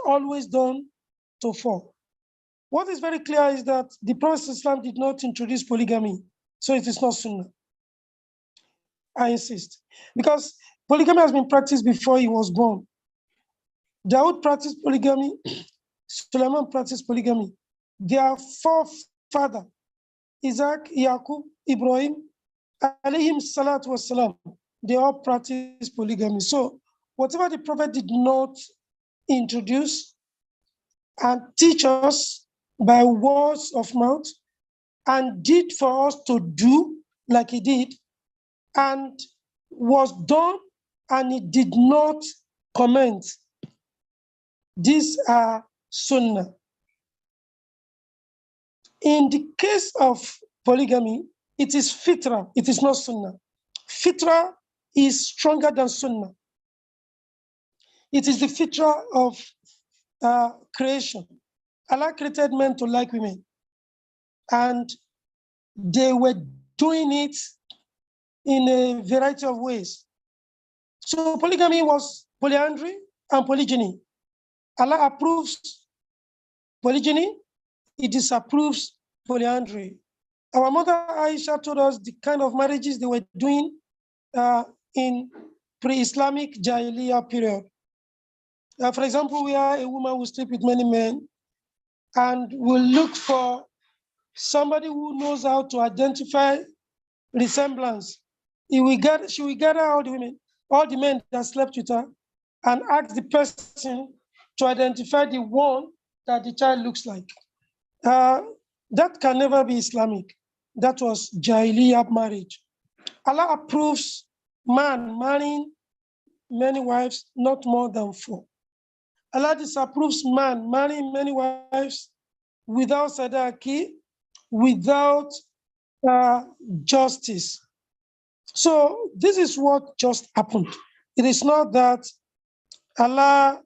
always done to 4. What is very clear is that the Prophet Islam did not introduce polygamy, so it is not Sunnah. I insist. Because polygamy has been practiced before he was born. Dawood practiced polygamy, Sulaiman practiced polygamy. Their forefather, Isaac, Yaqub, Ibrahim, alayhim salatu wassalam, they all practiced polygamy. So whatever the Prophet did not introduce and teach us by words of mouth and did for us to do like he did and was done and he did not comment, these are Sunnah. In the case of polygamy, it is fitra, it is not Sunnah. Fitra is stronger than Sunnah. It is the fitra of creation. Allah created men to like women, and they were doing it in a variety of ways. So polygamy was polyandry and polygyny. Allah approves polygyny, He disapproves polyandry. Our mother Aisha told us the kind of marriages they were doing in pre-Islamic Jahiliyyah period. For example, where a woman will sleep with many men and will look for somebody who knows how to identify resemblance. She will gather all the women, all the men that slept with her, and ask the person to identify the one that the child looks like. That can never be Islamic. That was Jahiliyyah marriage. Allah approves man marrying many wives, not more than 4. Allah disapproves man marrying many wives without sadaqi, without justice. So this is what just happened. It is not that Allah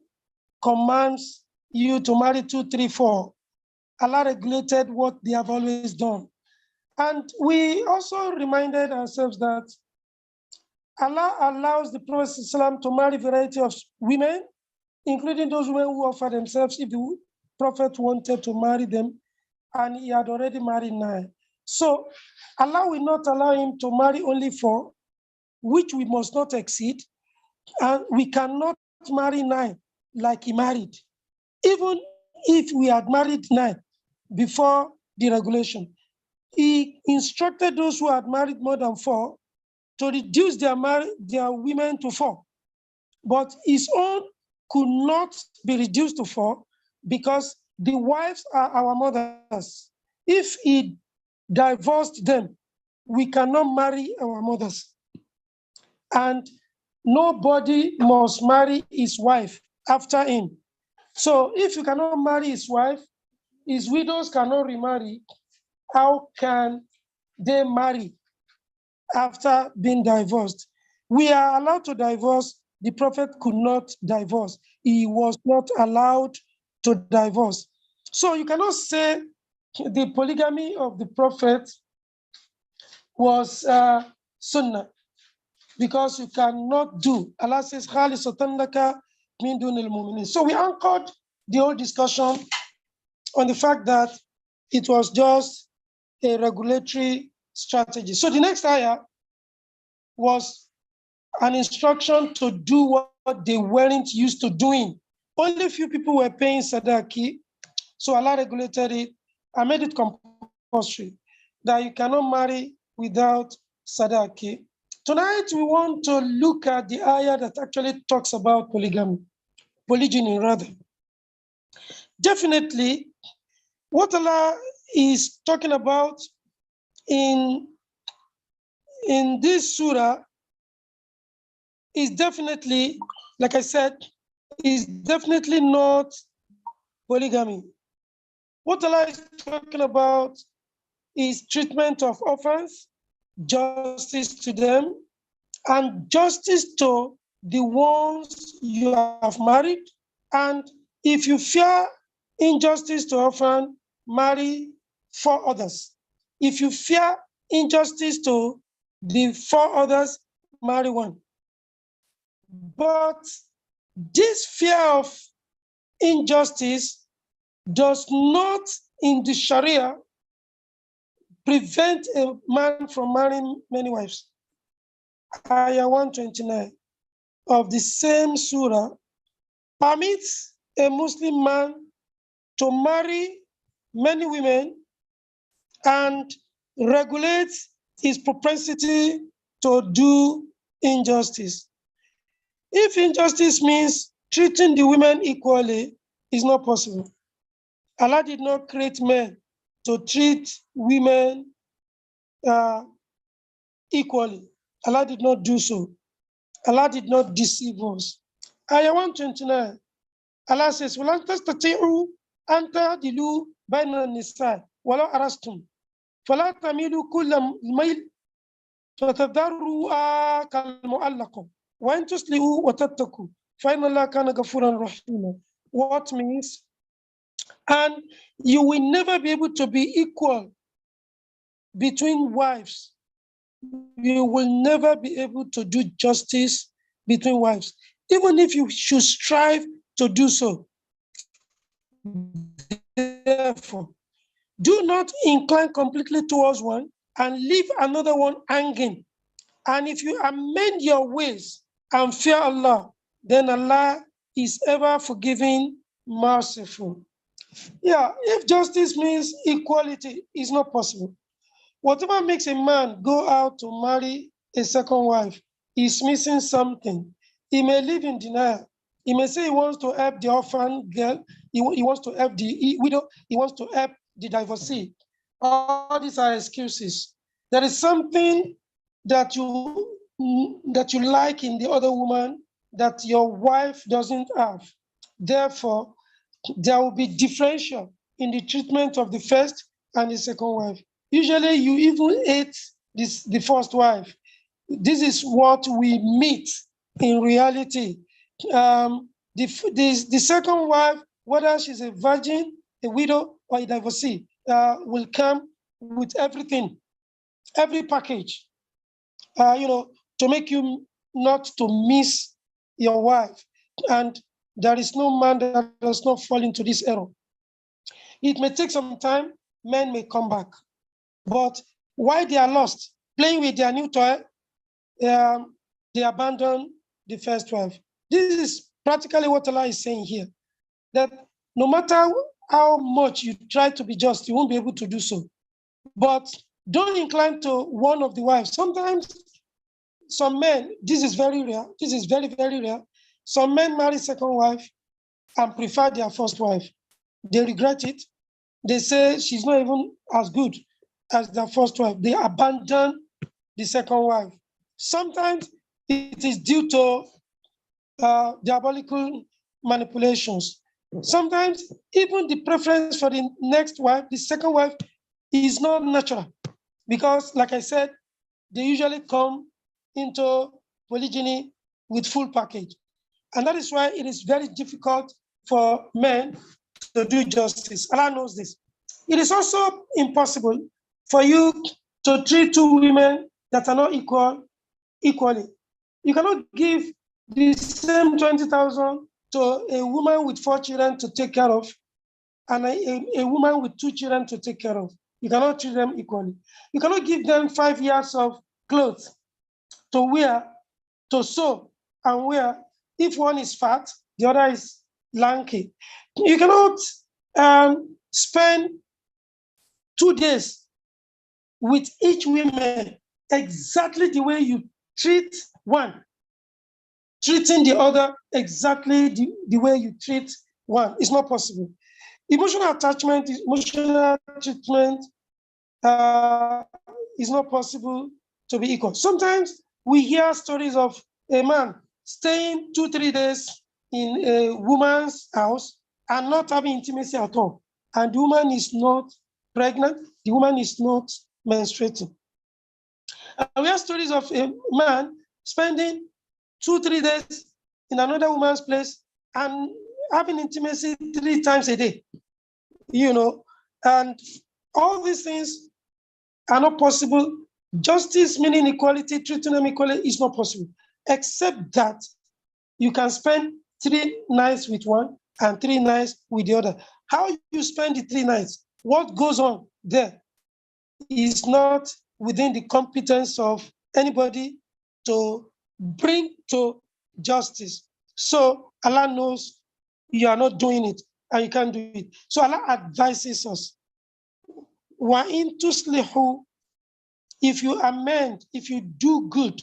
commands you to marry 2, 3, 4. Allah regulated what they have always done. And we also reminded ourselves that Allah allows the Prophet ﷺ to marry a variety of women, including those women who offer themselves if the Prophet wanted to marry them, and he had already married 9. So Allah will not allow him to marry only 4, which we must not exceed, and we cannot marry 9 like he married, even if we had married 9 before the regulation. He instructed those who had married more than 4 to reduce their women to 4. But his own could not be reduced to 4 because the wives are our mothers. If he divorced them, we cannot marry our mothers. And nobody must marry his wife after him. So if you cannot marry his wife, his widows cannot remarry. How can they marry after being divorced? We are allowed to divorce. The Prophet could not divorce. He was not allowed to divorce. So you cannot say the polygamy of the Prophet was Sunnah, because you cannot do. Allah says, so we anchored the whole discussion on the fact that it was just a regulatory strategy. So the next ayah was an instruction to do what they weren't used to doing. Only few people were paying sadaqi, so Allah regulated it and made it compulsory that you cannot marry without sadaqi. Tonight we want to look at the ayah that actually talks about polygyny rather. Definitely, what Allah is talking about in this surah is definitely, like I said, is definitely not polygamy. What Allah is talking about is treatment of orphans, justice to them, and justice to the ones you have married. And if you fear injustice to orphan, marry 4 others. If you fear injustice to the 4 others, marry 1. But this fear of injustice does not, in the Sharia, prevent a man from marrying many wives. Ayah 129 of the same surah permits a Muslim man to marry many women and regulates his propensity to do injustice. If injustice means treating the women equally, it's not possible. Allah did not create men to treat women equally. Allah did not do so. Allah did not deceive us. Ayah 129, Allah says, وَلَنْ تَسْتَطِيعُوا أَنْ تَعْدِلُوا بَيْنَ النِّسَاءِ وَلَوْ أَرَدْتُمْ فَلَا تَمِيلُوا كُلَّ الْمَيْلِ فَتَذَرُوا كَالْمُعَلَّقَةِ وَإِنْ تُصْلِحُوا وَتَتَّقُوا فَإِنَّ اللَّهَ كَانَ غَفُورًا رَحِيمًا. What means, and you will never be able to be equal between wives. You will never be able to do justice between wives, even if you should strive to do so. Therefore, do not incline completely towards one and leave another one hanging. And if you amend your ways and fear Allah, then Allah is ever forgiving, merciful. Yeah, if justice means equality, it's not possible. Whatever makes a man go out to marry a second wife is missing something. He may live in denial. He may say he wants to help the orphan girl, he wants to help the widow, he wants to help the divorcee. All these are excuses. There is something that you like in the other woman that your wife doesn't have. Therefore, there will be differential in the treatment of the first and the second wife. Usually, you even hate the first wife. This is what we meet in reality. The second wife, whether she's a virgin, a widow, or a divorcee, will come with everything, every package, to make you not to miss your wife. And there is no man that does not fall into this error. It may take some time, men may come back. But while they are lost, playing with their new toy, they abandon the first wife. This is practically what Allah is saying here, that no matter how much you try to be just, you won't be able to do so. But don't incline to one of the wives. Sometimes some men, this is very rare, this is very, very rare. Some men marry second wife and prefer their first wife. They regret it. They say she's not even as good as their first wife. They abandon the second wife. Sometimes it is due to diabolical manipulations. Sometimes even the preference for the next wife, the second wife, is not natural. Because, like I said, they usually come into polygyny with full package. And that is why it is very difficult for men to do justice. Allah knows this. It is also impossible for you to treat two women that are not equally. You cannot give the same 20,000 to a woman with 4 children to take care of and a woman with 2 children to take care of. You cannot treat them equally. You cannot give them 5 years of clothes to wear, to sew and wear. If one is fat, the other is lanky. You cannot spend 2 days with each woman exactly the way you treat one, treating the other exactly the way you treat one. It's not possible. Emotional attachment, emotional treatment is not possible to be equal. Sometimes we hear stories of a man staying 2-3 days in a woman's house and not having intimacy at all. And the woman is not pregnant, the woman is not menstruating. And we have stories of a man spending 2-3 days in another woman's place and having intimacy 3 times a day, and all these things are not possible. Justice, meaning equality, treating them equally, is not possible, except that you can spend 3 nights with one and 3 nights with the other. How you spend the 3 nights, what goes on there is not within the competence of anybody to bring to justice. So Allah knows you are not doing it and you can't do it. So Allah advises us, wa in tuslihu, if you amend, if you do good,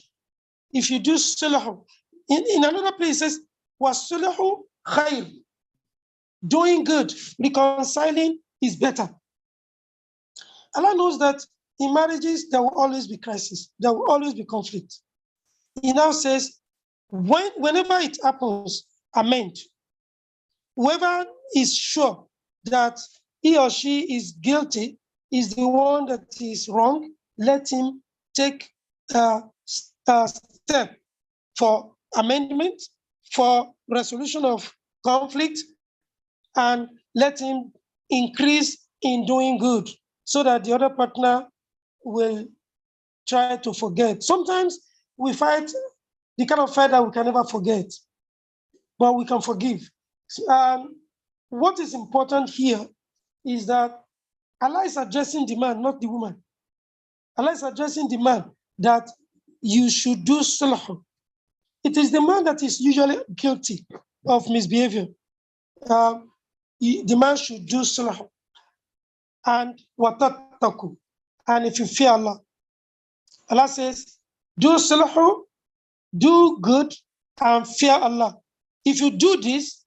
if you do sulhu. In another place it says, wa sulhu khair. Doing good, reconciling is better. Allah knows that in marriages, there will always be crisis. There will always be conflict. He now says, whenever it happens, amend. Whoever is sure that he or she is guilty, is the one that is wrong, let him take a step for amendment, for resolution of conflict, and let him increase in doing good so that the other partner will try to forget. Sometimes we fight the kind of fight that we can never forget, but we can forgive. What is important here is that Allah is addressing the man, not the woman. Allah is addressing the man that you should do sulh. It is the man that is usually guilty of misbehavior. The man should do sulh. And watattaku. And if you fear Allah, Allah says, do sulh, do good, and fear Allah. If you do this,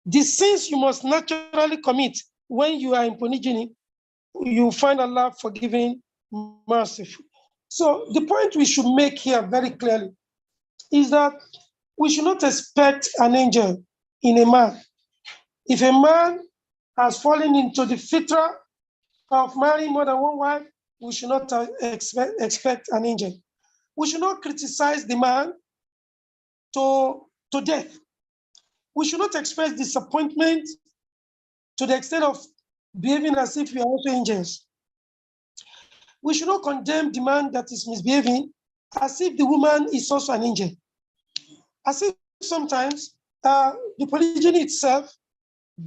the sins you must naturally commit when you are in polygyny, you find Allah forgiving, merciful. So the point we should make here very clearly is that we should not expect an angel in a man. If a man has fallen into the fitra of marrying more than one wife, we should not expect an angel. We should not criticize the man to death. We should not express disappointment to the extent of behaving as if we are also angels. We should not condemn the man that is misbehaving as if the woman is also an angel. As if sometimes the polygyny itself,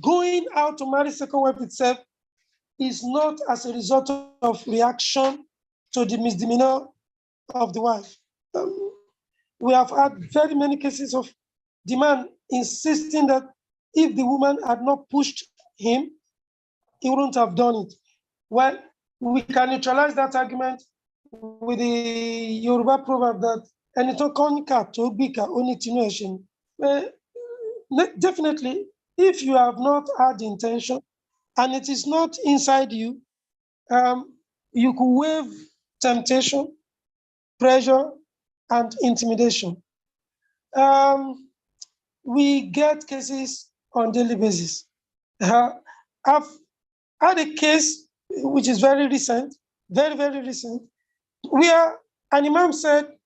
going out to marry second wife itself, is not as a result of reaction to the misdemeanor of the wife. We have had very many cases of the man insisting that if the woman had not pushed him, he wouldn't have done it. Well, we can neutralize that argument with the Yoruba proverb that definitely, if you have not had the intention and it is not inside you, you could waive temptation, pressure, and intimidation. We get cases on daily basis. I've had a case which is very recent, very, very recent, where an imam said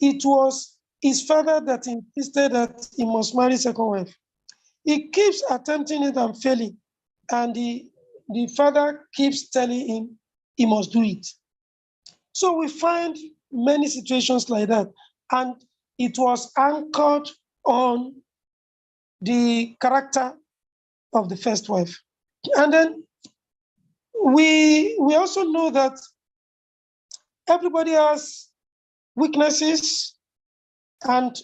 it was his father that insisted that he must marry second wife. He keeps attempting it and failing, and the father keeps telling him he must do it. So we find many situations like that, and it was anchored on the character of the first wife. And then we also know that everybody has weaknesses, and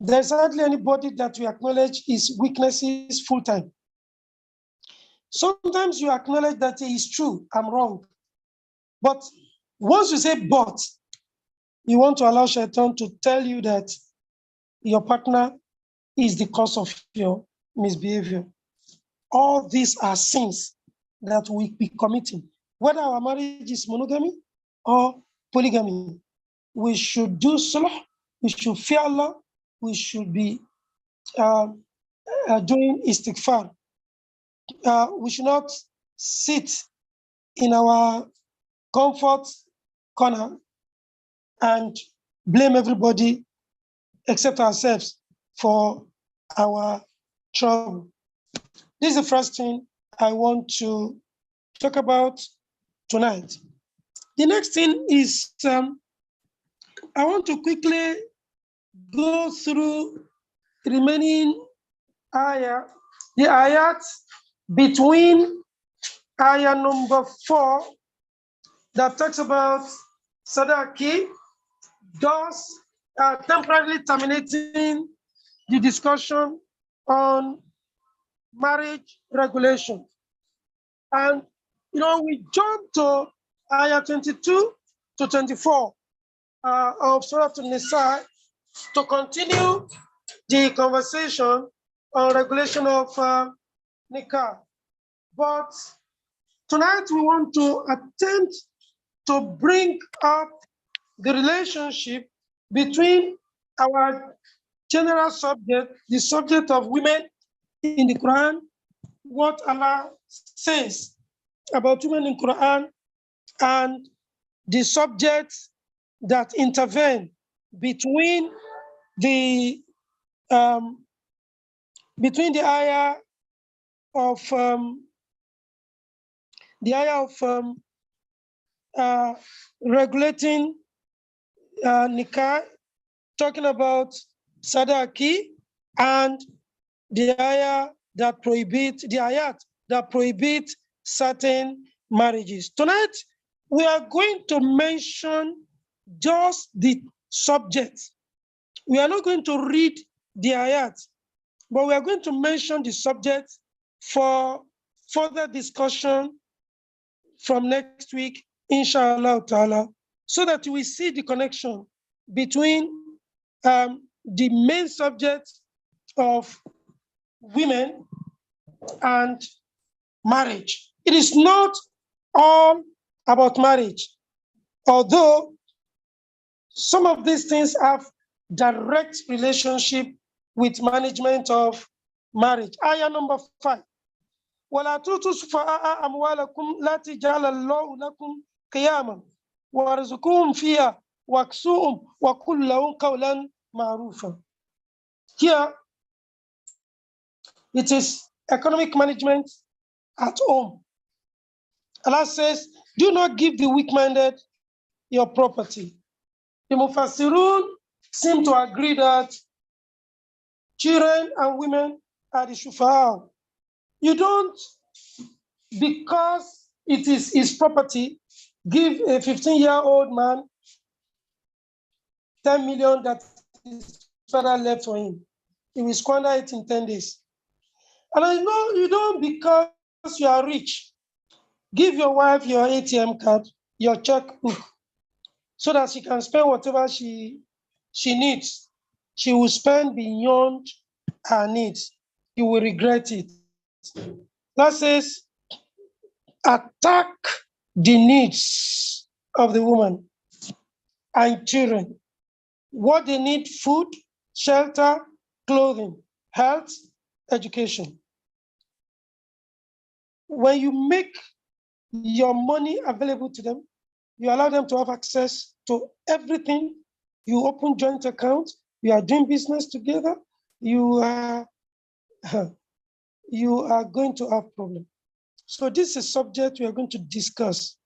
there's hardly anybody that we acknowledge his weaknesses full time. Sometimes you acknowledge that it is true, I'm wrong. But once you say but, you want to allow Shaitan to tell you that your partner is the cause of your misbehavior. All these are sins that we be committing. Whether our marriage is monogamy or polygamy, we should do sulh, we should fear Allah, we should be doing istighfar. We should not sit in our comfort corner and blame everybody except ourselves for our trouble. This is the first thing I want to talk about tonight. The next thing is I want to quickly go through the remaining ayah the ayat between ayah number 4 that talks about sadaqi, thus temporarily terminating the discussion on marriage regulation. And we jump to ayah 22 to 24 of suratul Nisah to continue the conversation on regulation of nikah. But tonight we want to attempt to bring up the relationship between our general subject, the subject of women in the Quran, what Allah says about women in Quran, and the subjects that intervene between the ayah of regulating nikah, talking about sadaqi, and the ayat that prohibit certain marriages. Tonight, we are going to mention just the subject. We are not going to read the ayat, but we are going to mention the subject for further discussion from next week, inshallah ta'ala, so that we see the connection between the main subject of women and marriage. It is not all about marriage, although some of these things have direct relationship with management of marriage. Ayah number 5. وَلَا تُؤْتُوا السُّفَهَاءَ أَمْوَالَكُمْ الَّتِي جَعَلَ اللَّهُ لَكُمْ قِيَامًا وَارْزُقُوهُمْ فِيهَا وَاكْسُوهُمْ وَقُلْ لَهُمْ قَوْلًا مَعْرُوفًا. Here, it is economic management at home. Allah says, do not give the weak-minded your property. The Mufassirun seem to agree that children and women are the shufa'a. You don't, because it is his property, give a 15-year-old man 10 million that his father left for him. He will squander it in 10 days. And I know you don't, because you are rich, give your wife your ATM card, your checkbook, so that she can spend whatever she needs. She will spend beyond her needs. You will regret it. That says, attack the needs of the woman and children. What they need: food, shelter, clothing, health, education. When you make your money available to them, you allow them to have access to everything. You open joint accounts, you are doing business together, you are going to have problems. So this is a subject we are going to discuss.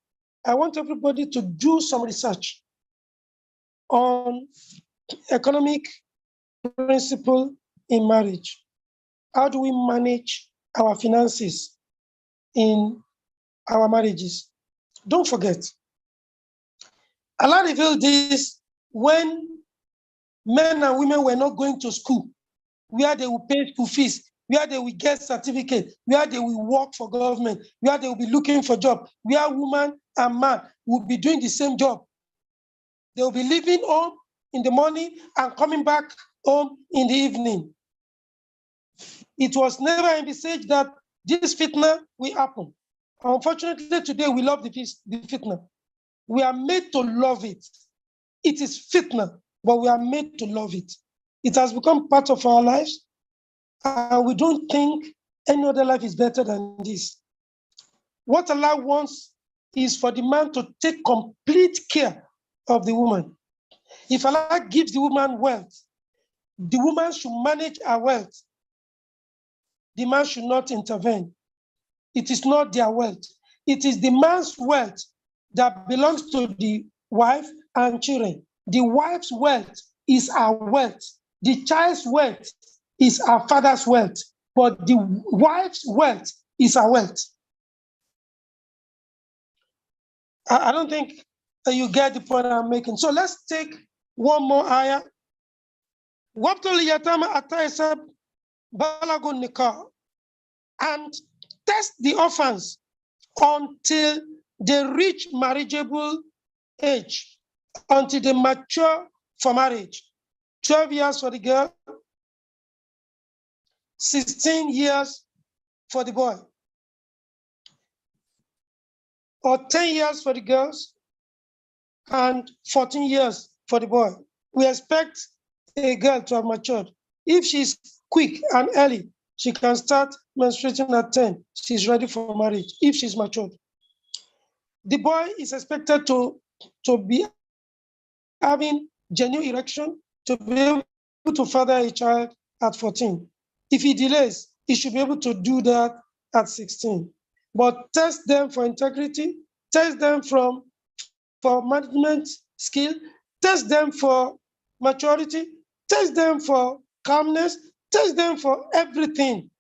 I want everybody to do some research on economic principle in marriage. How do we manage our finances in our marriages? Don't forget, Allah revealed this when men and women were not going to school, where they will pay school fees, where they will get certificate, where they will work for government, where they will be looking for job, where woman and man will be doing the same job. They will be leaving home in the morning and coming back home in the evening. It was never envisaged that this fitna will happen. Unfortunately, today we love the fitna. We are made to love it. It is fitna, but we are made to love it. It has become part of our lives, and we don't think any other life is better than this. What Allah wants is for the man to take complete care of the woman. If Allah gives the woman wealth, the woman should manage her wealth. The man should not intervene. It is not their wealth. It is the man's wealth that belongs to the wife and children. The wife's wealth is our wealth. The child's wealth is our father's wealth. but the wife's wealth is her wealth. I don't think you get the point I'm making. So let's take one more ayah. وَابْتَلُوا الْيَتَامَ حَتَّى إِذَا بَلَغُوا النِّكَاحَ, and test the orphans until they reach marriageable age, until they mature for marriage. 12 years for the girl, 16 years for the boy, or 10 years for the girls, and 14 years for the boy. We expect a girl to have matured. If she's quick and early, she can start menstruating at 10. She's ready for marriage if she's matured. The boy is expected to be having genuine erection, to be able to father a child at 14. If he delays, he should be able to do that at 16. But test them for integrity, test them for management skill, test them for maturity, test them for calmness, test them for everything.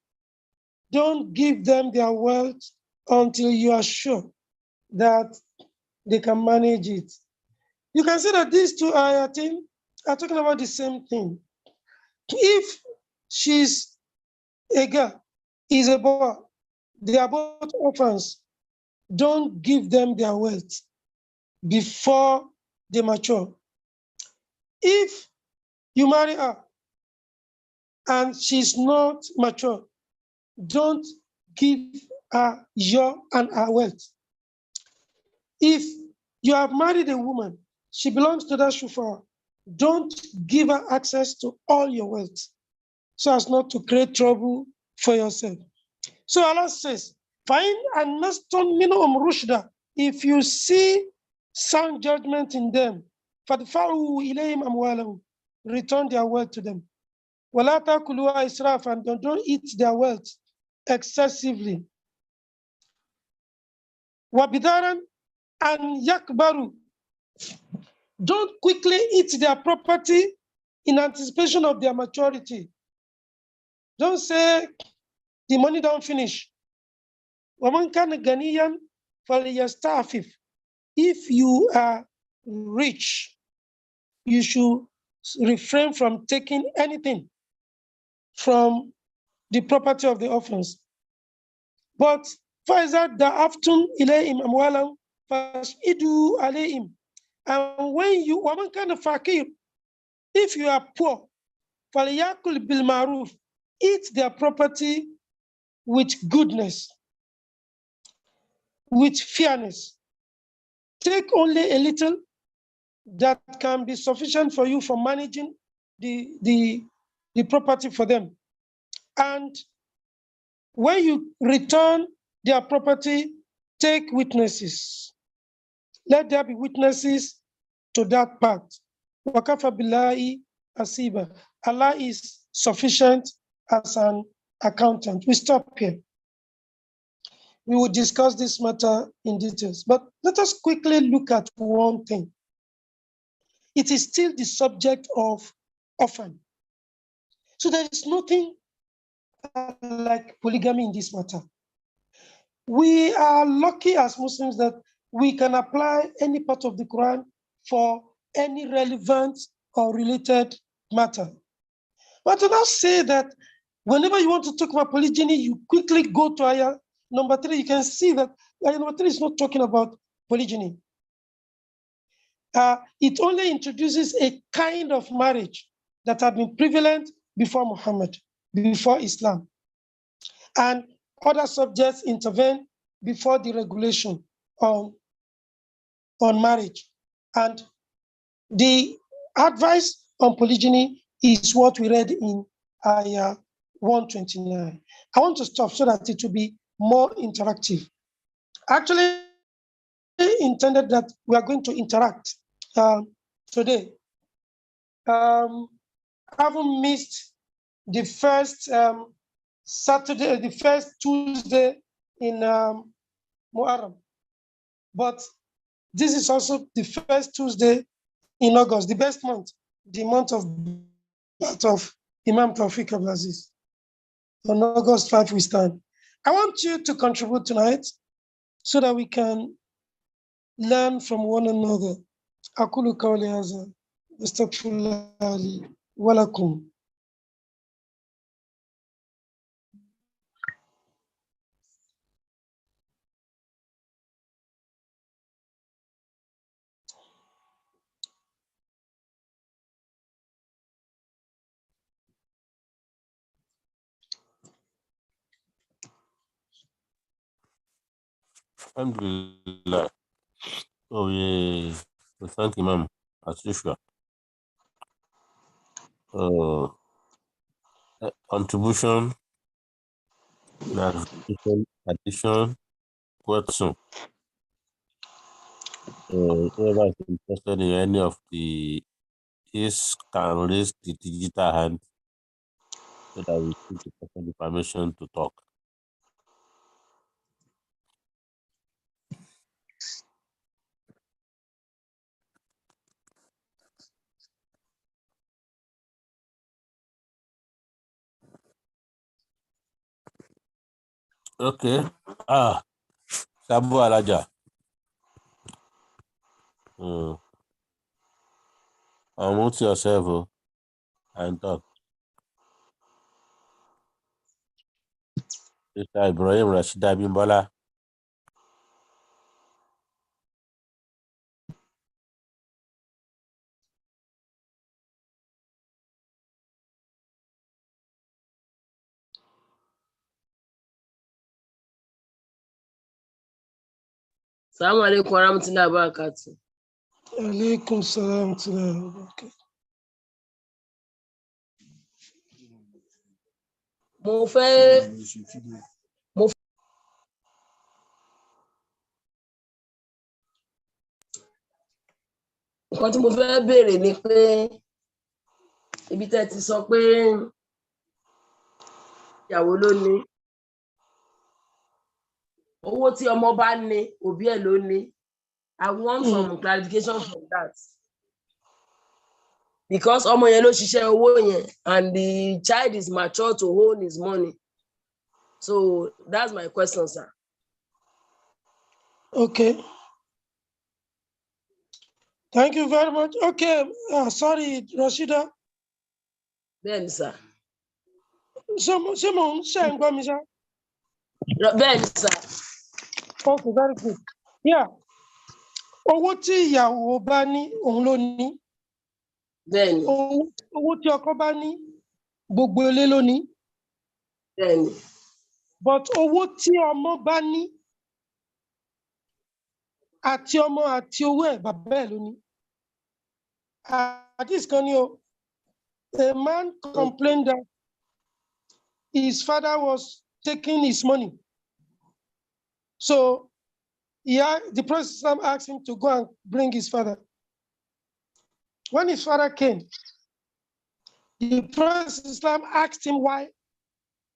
Don't give them their wealth until you are sure that they can manage it. You can see that these two are talking about the same thing. If she's a girl, he's a boy, they are both orphans, don't give them their wealth before they mature. If you marry her and she's not mature, don't give her your and her wealth. If you have married a woman, she belongs to that shufar, don't give her access to all your wealth so as not to create trouble for yourself. So Allah says, "Fine and naston minhum rushda." If you see sound judgment in them, fadfa'u ilayhim amwalahum, return their wealth to them. Wala ta'kuluha israfan, don't eat their wealth excessively. Wabidaran and yakbaru, don't quickly eat their property in anticipation of their maturity. Don't say the money don't finish. وَمَنْ كَانَ غَنِيًّا فَلْيَسْتَعْفِفْ. If you are rich, you should refrain from taking anything from the property of the orphans. But فَإِذَا دَعَفْتُمْ إِلَيْهِمْ أَمْوَالَهُمْ فَاشْهِدُوا عَلَيْهِمْ. And when you, وَمَنْ كَانَ فَقِيرٌ, if you are poor, فَلْيَأْكُلْ بِالْمَعْرُوفِ, eat their property with goodness, with fairness. Take only a little that can be sufficient for you for managing the property for them. And when you return their property, take witnesses. Let there be witnesses to that part. Wakafa billahi asiba. Allah is sufficient as an accountant. We stop here. We will discuss this matter in details, but let us quickly look at one thing. It is still the subject of orphan. So there is nothing like polygamy in this matter. We are lucky as Muslims that we can apply any part of the Quran for any relevant or related matter. But to now say that whenever you want to talk about polygyny, you quickly go to ayah number 3, you can see that ayah number 3 is not talking about polygyny. It only introduces a kind of marriage that had been prevalent before Muhammad, before Islam. And other subjects intervene before the regulation on marriage. And the advice on polygyny is what we read in ayah 129. I want to stop so that it will be more interactive. Actually, intended that we are going to interact today. I haven't missed the first Saturday, the first Tuesday in Muharram, but this is also the first Tuesday in August, the best month, the month of Imam Tawfiq Abdulaziz. On August 5, we stand. I want you to contribute tonight so that we can learn from one another. أقول قولي هذا أستغفر الله لي ولكم. Alhamdulillah. Oh, yeah. We thank Imam, as usual. Contribution, clarification, addition, question. Whoever is interested in any of the is can raise the digital hand so that we give the person the permission to talk. Okay. Sabu Alaja. Unmute yourself and talk. Mr. Ibrahim Rashida Bimbola. Assalamu alaikum warahmatullahi wabarakatuh. Alaikum salam warahmatullahi wabarakatuh. Nǹkan tí mo fẹ́ béèrè ni pé ibi tẹ́ ti sọ pé ìyàwó ló ní owó tí ọmọ bá ní òbí ẹ̀ ló ní. I want some clarification from that. Because ọmọ yẹn ló ṣiṣẹ́ owó yẹn and the child is mature to own his money. So that's my question, sir. Okay. Thank you very much. Okay, sorry, Rashida. Bẹ́ẹ̀ni, sir. Ṣé mo ń ṣe ń gbọ́ mi ṣá? Bẹ́ẹ̀ni, sir. Okay, very good. Yeah. Owó tí ìyàwó bá ní, òun ló ní. Bẹ́ẹ̀ni. Owó tí ọkọ bá ní, gbogbo ilé ló ní. Bẹ́ẹ̀ni. But owó tí ọmọ bá ní, àti ọmọ àti owó ẹ̀ bàbá ẹ̀ ló ní. This kan ni o, a man complained that his father was taking his money. So the Prophet asked him to go and bring his father. When his father came, the Prophet asked him why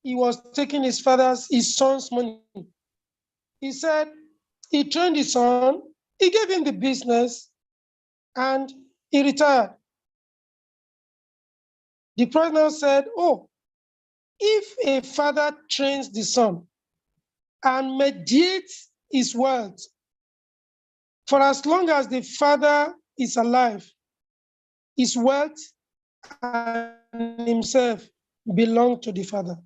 he was taking his son's money. He said he trained his son, he gave him the business, and he retired. The Prophet said, oh, if a father trains the son and mediates his wealth, for as long as the father is alive, his wealth and himself belong to the father.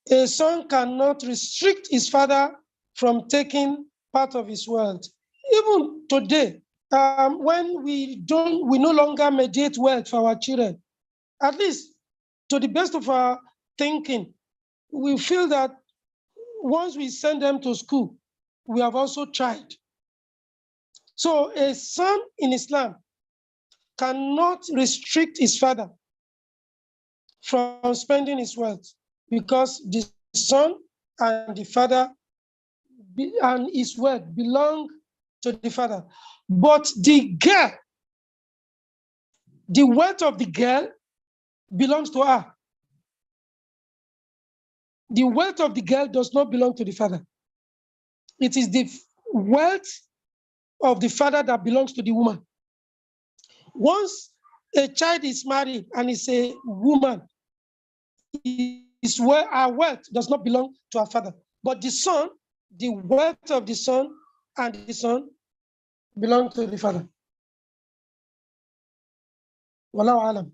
A son cannot restrict his father from taking part of his wealth. Even today, when we no longer mediate wealth for our children, at least to the best of our thinking, we feel that once we send them to school, we have also tried. So a son in Islam cannot restrict his father from spending his wealth because the son and the father and his wealth belong to the father. But the girl, the wealth of the girl belongs to her. The wealth of the girl does not belong to the father. It is the wealth of the father that belongs to the woman. Once a child is married and is a woman, is our wealth does not belong to our father. But the son, the wealth of the son and the son belong to the father. Wallahu alam.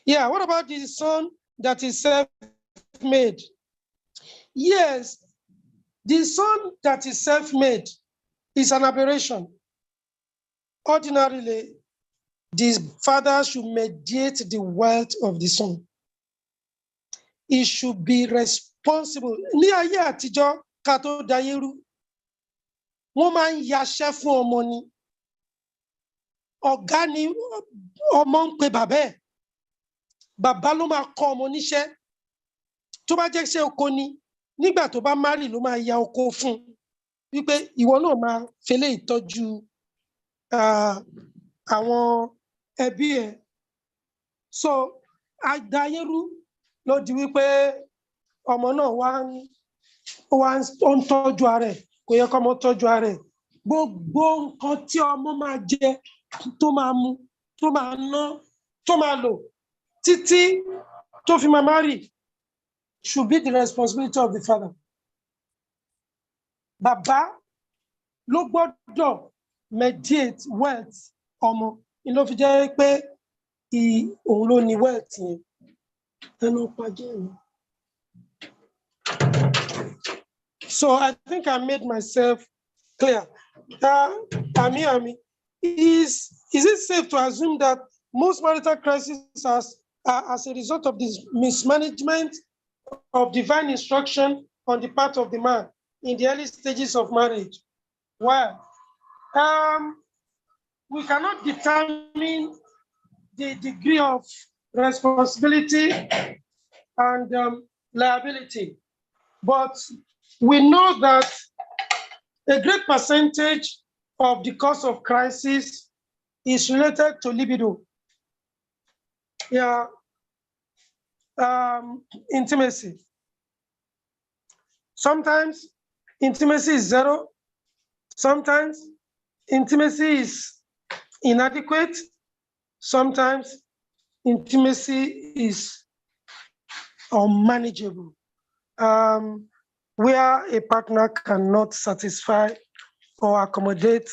Yeah, what about the son that is self-made? Yes, the son that is self-made is an aberration. Ordinarily, the father should mediate the wealth of the son. He should be responsible. Ní ayé àtijọ́ ká tó dayé rú, wọ́n máa ń yaṣẹ́ fún ọmọ ni. Ọ̀gá ni ọmọ ń pe bàbá ẹ̀. Bàbá ló máa kọ́ ọmọ níṣẹ́. Tó bá jẹ́ iṣẹ́ oko ni, nígbà tó bá márì ló máa ya oko fún. Wípé ìwọ náà máa fẹ́lẹ́ ìtọ́jú àwọn ẹbí ẹ̀. So, àdáyérú ló di wípé ọmọ náà wá ń tọ́jú ara ẹ̀, kò yẹ kó ọmọ tọ́jú ara ẹ̀. Gbogbo nǹkan tí ọmọ máa jẹ, tó máa mu, tó máa ná, tó máa lò, títí tó fi máa marry should be the responsibility of the father. Bàbá ló gbọ́dọ̀ mediate wealth ọmọ. Ló fi jẹ́ pé òun ló ní wealth yẹn. So I think I made myself clear. Ami, is it safe to assume that most marital crises are as a result of this mismanagement of divine instruction on the part of the man in the early stages of marriage? Well, we cannot determine the degree of responsibility and liability, but we know that a great percentage of the cause of crisis is related to libido. Yeah, intimacy. Sometimes intimacy is zero. Sometimes intimacy is inadequate. Sometimes intimacy is unmanageable, where a partner cannot satisfy or accommodate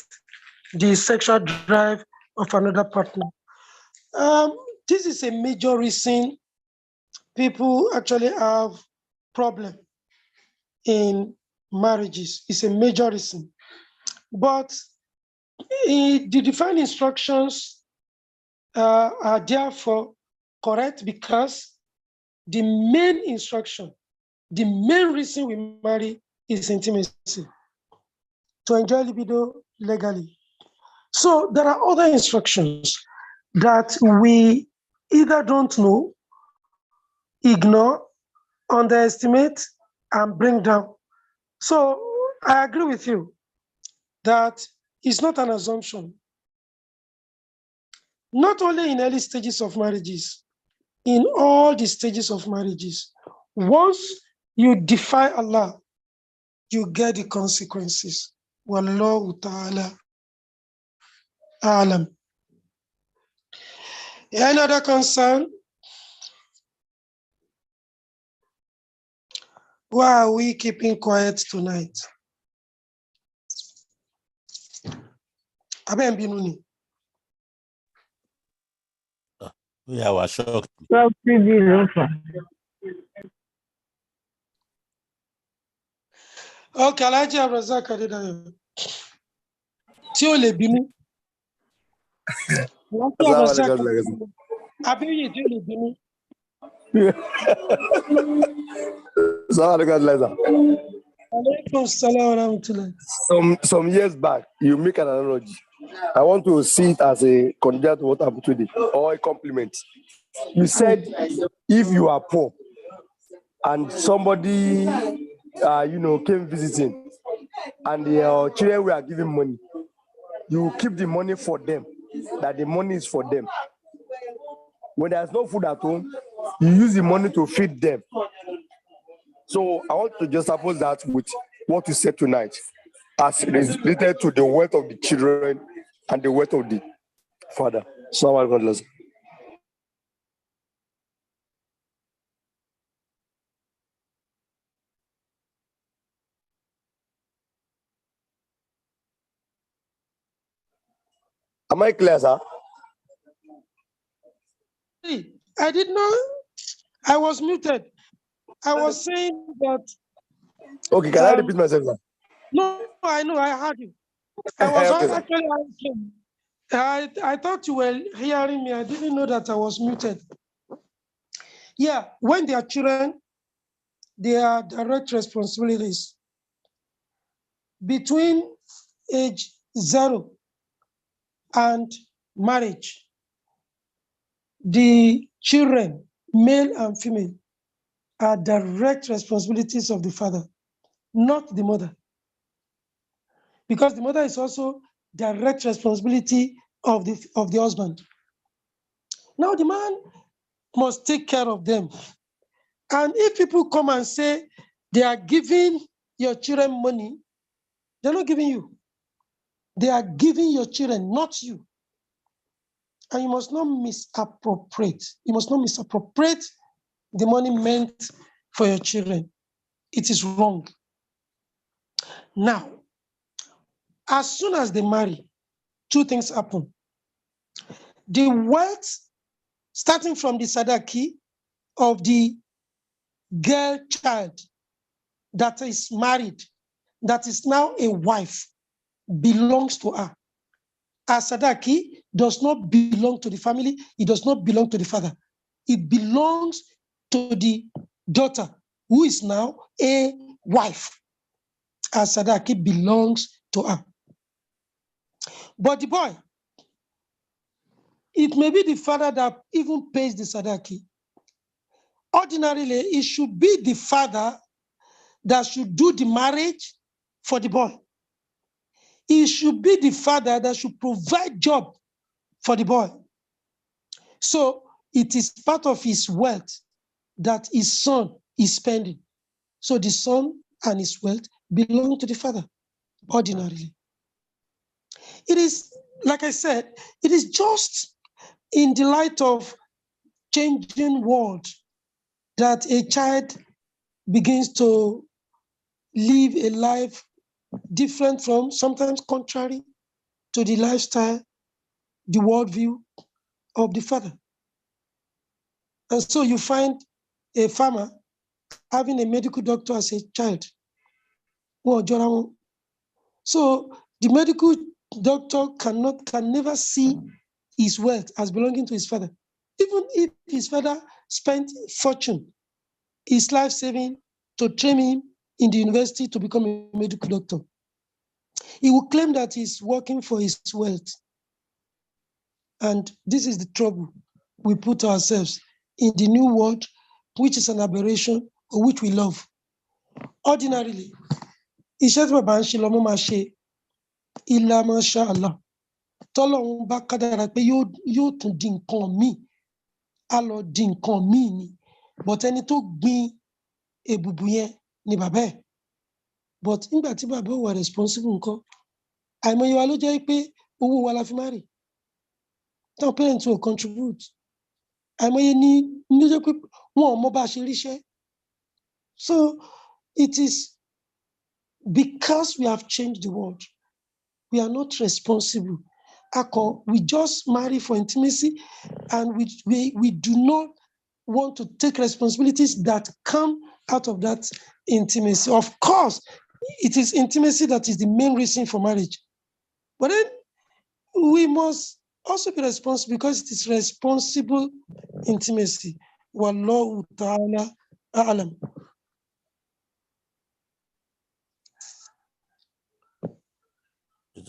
the sexual drive of another partner. This is a major reason people actually have problem in marriages. It's a major reason. But the divine instructions are therefore correct, because the main instruction, the main reason we marry is intimacy, to enjoy libido legally. So there are other instructions that we either don't know, ignore, underestimate, and bring down. So I agree with you that it's not an assumption. Not only in early stages of marriages, in all the stages of marriages, once you defy Allah, you get the consequences. Wallahu ta'ala alam. Any other concern? Why are we keeping quiet tonight? Aben Binuni. Yeah, we're shocked. Okay, Alhaji Abrazak Adedayo. Tí ó lè bínú. Alhaji Abrazak Abiyi tí ó lè bínú. Some years back, you make an analogy. I want to see it as a conjunct to what happened today, or a compliment. You said if you are poor and somebody came visiting and your children were giving money, you keep the money for them, that the money is for them. When there's no food at home, you use the money to feed them. So I want to just suppose that with what you said tonight, as related to the wealth of the children and the wealth of the father. Assalamu alaikum. Am I clear, sir? I did not. I was muted. I was saying that. Okay, can I repeat myself, sir? No, I know. I heard you. I was Okay, sir. actually answering. I thought you were hearing me. I didn't know that I was muted. Yeah, when they are children, they are direct responsibilities. Between age 0 and marriage, the children, male and female, are direct responsibilities of the father, not the mother. Because the mother is also direct responsibility of the husband. Now the man must take care of them. And if people come and say they are giving your children money, they're not giving you. They are giving your children, not you. And you must not misappropriate. You must not misappropriate the money meant for your children. It is wrong. Now, as soon as they marry, two things happen. The wealth, starting from the sadaki of the girl child that is married, that is now a wife, belongs to her. Her sadaki does not belong to the family. It does not belong to the father. It belongs to the daughter, who is now a wife. Her sadaki belongs to her. But the boy, it may be the father that even pays the sadaki. Ordinarily, it should be the father that should do the marriage for the boy. It should be the father that should provide job for the boy. So it is part of his wealth that his son is spending. So the son and his wealth belong to the father, ordinarily. It is, like I said, it is just in the light of changing world that a child begins to live a life different from, sometimes contrary to the lifestyle, the worldview of the father. And so you find a farmer having a medical doctor as a child. So the medical doctor can never see his wealth as belonging to his father. Even if his father spent fortune, his life saving, to train him in the university to become a medical doctor, he will claim that he's working for his wealth. And this is the trouble we put ourselves in the new world, which is an aberration, or which we love. Ordinarily, iṣẹ́ tí bàbá ń ṣe lọ́mọ máa ṣe ilá masha Allah. Tọ́lọ́run bá kádàrá pé yóò tún di nǹkan míì, á lọ di nǹkan míì ni. But ẹni tó gbin èbùbù yẹn ni bàbá ẹ̀. But nígbà tí bàbá ò wà responsible nǹkan, àìmọye wa ló jẹ́ pé owó wa la fi marry. Táwọn parents will contribute. Àìmọye ni ló jẹ́ pé wọn ò mọ bá a ṣe ríṣẹ́. So it is because we have changed the world. We are not responsible. We just marry for intimacy, and we do not want to take responsibilities that come out of that intimacy. Of course, it is intimacy that is the main reason for marriage. But then we must also be responsible because it is responsible intimacy. Wallahu ta'ala a'lam. Is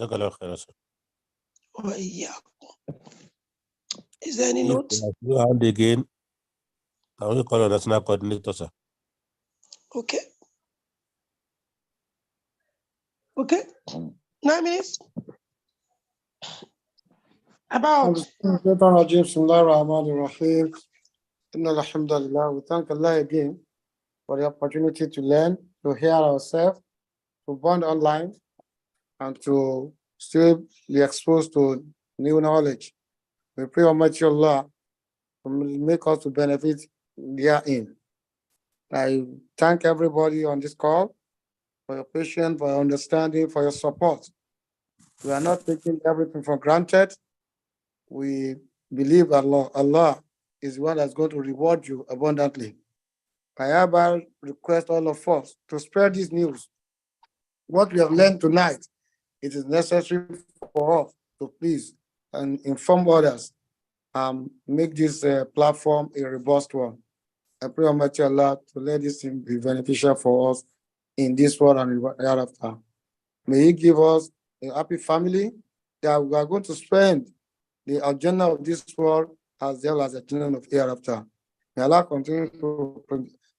there any note? You hand again. Can we call on national coordinator, sir? Okay. Okay. 9 minutes. About. We thank Allah again for the opportunity to learn, to hear ourselves, to bond online, and to still be exposed to new knowledge. We pray Almighty Allah to make us to benefit therein. I thank everybody on this call for your patience, for your understanding, for your support. We are not taking everything for granted. We believe Allah is one that's going to reward you abundantly. I hereby request all of us to spread this news. What we have learned tonight, it is necessary for us to please and inform others, make this platform a robust one. I pray Almighty Allah to let this thing be beneficial for us in this world and hereafter. May He give us a happy family that we are going to spend the agenda of this world as well as the agenda of hereafter. May Allah continue to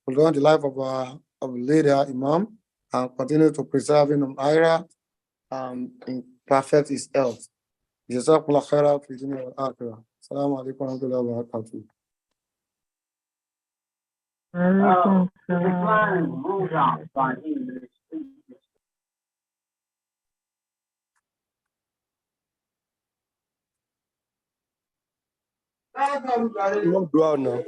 prolong the life of our leader, Imam, and continue to preserve him in Ira in perfect his health. Jazakumullah khairan fi dunya wal akhirah. Assalamu alaikum wa rahmatullahi wa barakatuh. Dua now.